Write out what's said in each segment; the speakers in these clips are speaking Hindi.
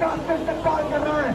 का इस्तेमाल कर रहा है।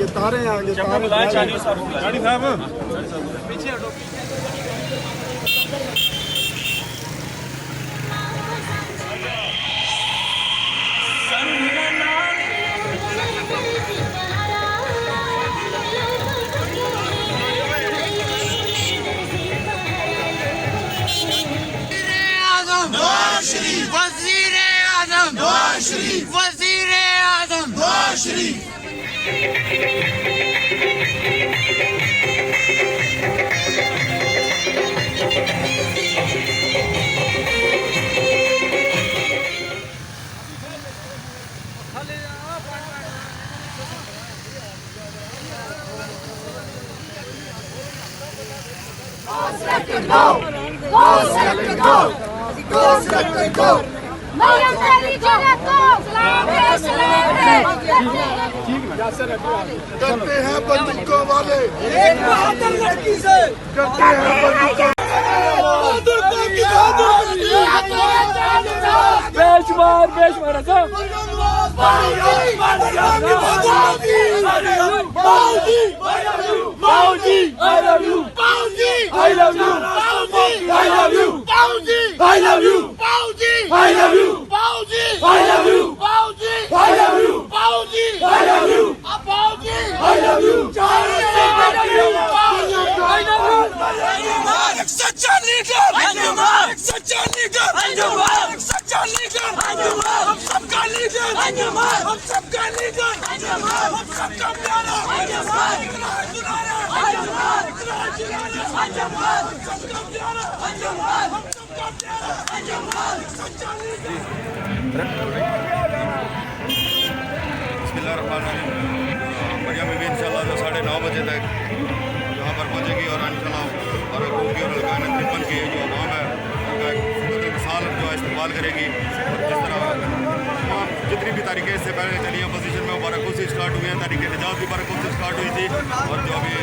तारे आगे गाड़ी साहब पीछे हटो। करते हैं बंदूकों वाले एक बहादुर लड़की से करते हैं बेशुमार मरियम भी इंशाल्लाह 9:30 बजे तक यहाँ पर पहुँचेगी और इंशाल्लाह भारत होगी और अलकायन तिरपन की जो आवाम है उनका एक साल जो है इस्तेमाल करेगी। और जिस तरह जितनी भी तारीखें इससे पहले चली हैं पोजीशन में बाराकों से स्टार्ट हुई हैं, तारीख निजात भी बाराकों से स्टार्ट हुई थी। और जो अभी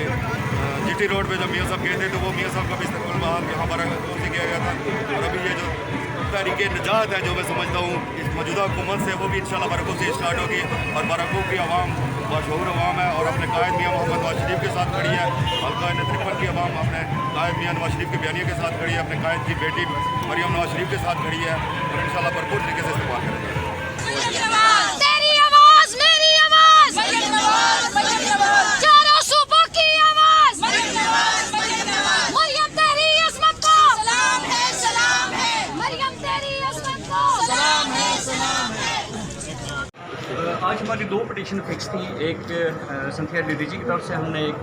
GT रोड पे जब मियाँ साहब गए थे तो वो मियाँ साहब का भी इस्तेमाल वहाँ यहाँ बाराकों से किया गया था। और अभी ये जो तारीख निजात है जो मैं समझता हूँ इस मौजूदा हुकूमत से वो भी इंशाल्लाह बाराकों से स्टार्ट होगी। और बाराकों की आवाम मशहूर अवाम है और अपने कायद मियाँ मोहम्मद नवाज शरीफ के साथ खड़ी है। अलकायन तिरपन की आवाम अपने कायद मियाँ नवाज शरीफ के बयानिया के साथ खड़ी है, अपने कायद की बेटी मरियम नवाज शरीफ के साथ खड़ी है और इंशाल्लाह भरपूर तरीके से इस्तेमाल करेंगे। आज हमारी 2 पटिशन फिक्स थी। एक संथिया डीडीजी की तरफ से हमने एक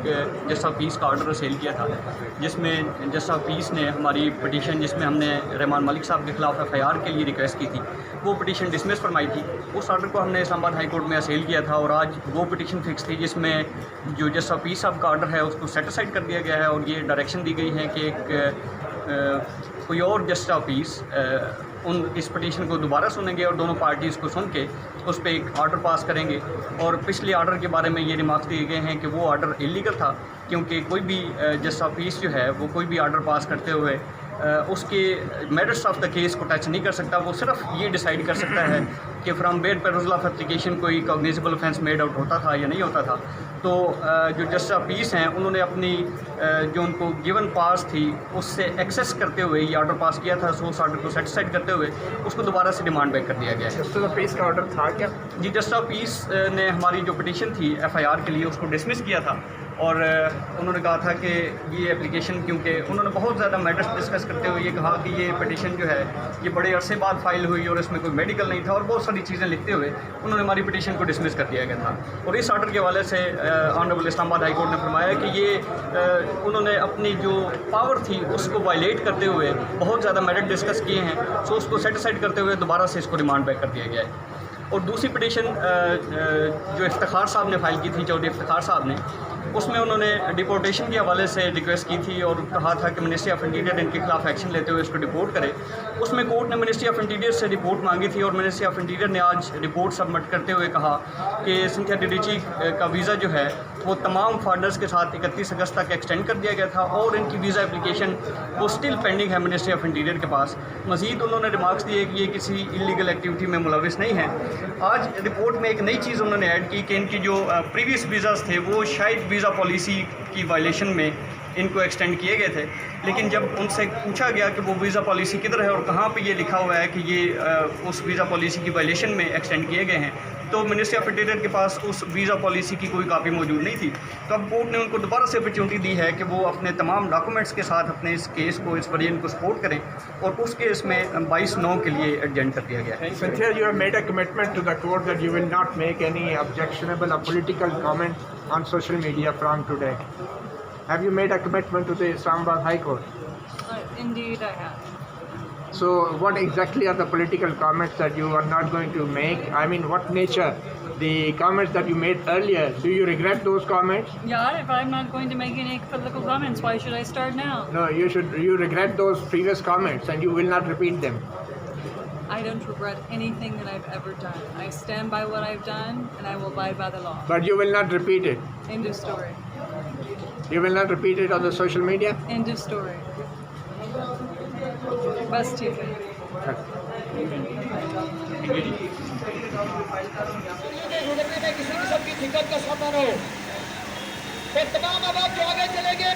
जस्टिस ऑफ पीस का ऑर्डर सेल किया था जिसमें जस्टिस ऑफ पीस ने हमारी पटिशन जिसमें हमने रहमान मलिक साहब के खिलाफ FIR के लिए रिक्वेस्ट की थी वो पटिशन डिसमिस फरमाई थी। उस ऑर्डर को हमने इस्लामाबाद हाई कोर्ट में सेल किया था और आज वो पटिशन फिक्स थी जिसमें जो जस्टिस ऑफ पीस साहब का ऑर्डर है उसको सेटिसाइड कर दिया गया है और ये डायरेक्शन दी गई है कि एक कोई और जस्टिस ऑफ पीस इस पटिशन को दोबारा सुनेंगे और दोनों पार्टीज़ को सुन के उस पर एक आर्डर पास करेंगे। और पिछले आर्डर के बारे में ये रिमार्क्स दिए गए हैं कि वो आर्डर इलीगल था, क्योंकि कोई भी जस्टिस ऑफ पीस जो है वो कोई भी आर्डर पास करते हुए उसके मेरिट्स ऑफ द केस को टच नहीं कर सकता। वो सिर्फ ये डिसाइड कर सकता है कि फ्राम बेयर पेरोजल ऑफ एप्लीकेशन कोई कॉग्निजेबल ऑफेंस मेड आउट होता था या नहीं होता था। तो जो जस्टिस ऑफ पीस हैं उन्होंने अपनी जो उनको गिवन पास थी उससे एक्सेस करते हुए ये ऑर्डर पास किया था। सो उस ऑर्डर को सेटिस्फाइड करते हुए उसको दोबारा से डिमांड बैक कर दिया गया है। जस्टिस ऑफ पीस का ऑर्डर था क्या? जी, जस्टिस ऑफ पीस ने हमारी जो पिटीशन थी FIR के लिए उसको डिसमिस किया था और उन्होंने कहा था कि ये एप्लीकेशन, क्योंकि उन्होंने बहुत ज़्यादा मैटर्स डिस्कस करते हुए ये कहा कि ये पिटीशन जो है ये बड़े अरसे बाद फाइल हुई और इसमें कोई मेडिकल नहीं था और बहुत सारी चीज़ें लिखते हुए उन्होंने हमारी पिटीशन को डिसमिस कर दिया गया था। और इस ऑर्डर के हवाले से ऑनरेबल इस्लामाबाद हाई कोर्ट ने फरमाया कि ये उन्होंने अपनी जो पावर थी उसको वायलेट करते हुए बहुत ज़्यादा मैटर डिस्कस किए हैं। सो उसको सेटिस्फाइड करते हुए दोबारा से इसको रिमांड बैक कर दिया गया है। और दूसरी पिटीशन जो इफ्तिखार साहब ने फाइल की थी, चौधरी इफ्तिखार साहब ने, उसमें उन्होंने डिपोर्टेशन के हवाले से रिक्वेस्ट की थी और कहा था कि मिनिस्ट्री ऑफ इंटीरियर इनके खिलाफ एक्शन लेते हुए इसको डिपोर्ट करे। उसमें कोर्ट ने मिनिस्ट्री ऑफ इंटीरियर से रिपोर्ट मांगी थी और मिनिस्ट्री ऑफ इंटीरियर ने आज रिपोर्ट सबमिट करते हुए कहा कि सिंथिया डिडिची का वीज़ा जो है वो तमाम फॉरनर्स के साथ 31 अगस्त तक एक्सटेंड कर दिया गया था और इनकी वीज़ा एप्लीकेशन वो स्टिल पेंडिंग है मिनिस्ट्री ऑफ इंटीरियर के पास। मज़ीद उन्होंने रिमार्क्स दिए कि ये किसी इलीगल एक्टिविटी में मुलविस नहीं है। आज रिपोर्ट में एक नई चीज़ उन्होंने ऐड की कि इनकी जो प्रीवियस वीज़ाज़ थे वो शायद वीज़ा पॉलिसी की वायलेशन में इनको एक्सटेंड किए गए थे, लेकिन जब उनसे पूछा गया कि वो वीज़ा पॉलिसी किधर है और कहाँ पे ये लिखा हुआ है कि ये उस वीज़ा पॉलिसी की वायलेशन में एक्सटेंड किए गए हैं, तो मिनिस्ट्री ऑफ इंटीरियर के पास उस वीज़ा पॉलिसी की कोई कापी मौजूद नहीं थी। तो अब कोर्ट ने उनको दोबारा से अपॉर्चुनिटी दी है कि वो अपने तमाम डॉक्यूमेंट्स के साथ अपने इस केस को, इस वरीयन को सपोर्ट करें और उस केस में 22/9 के लिए एडजेंट कर दिया गया है। Cynthia, you have made a commitment to the court that you will not make any objectionable or political comment on social media from today. Have you made a commitment to the Islamabad High Court? Indeed, I have. So what exactly are the political comments that you are not going to make? I mean, what nature? The comments that you made earlier, do you regret those comments? Yeah, if I'm not going to make any political comments, why should I start now? No, you regret those previous comments and you will not repeat them. I don't regret anything that I've ever done. I stand by what I've done and I will abide by the law. But you will not repeat it. End of story. You will not repeat it on the social media? End of story. बस ठीक है। किसी किस्म की दिक्कत का सामना न हो। तमाम आवाज जो आगे चलेंगे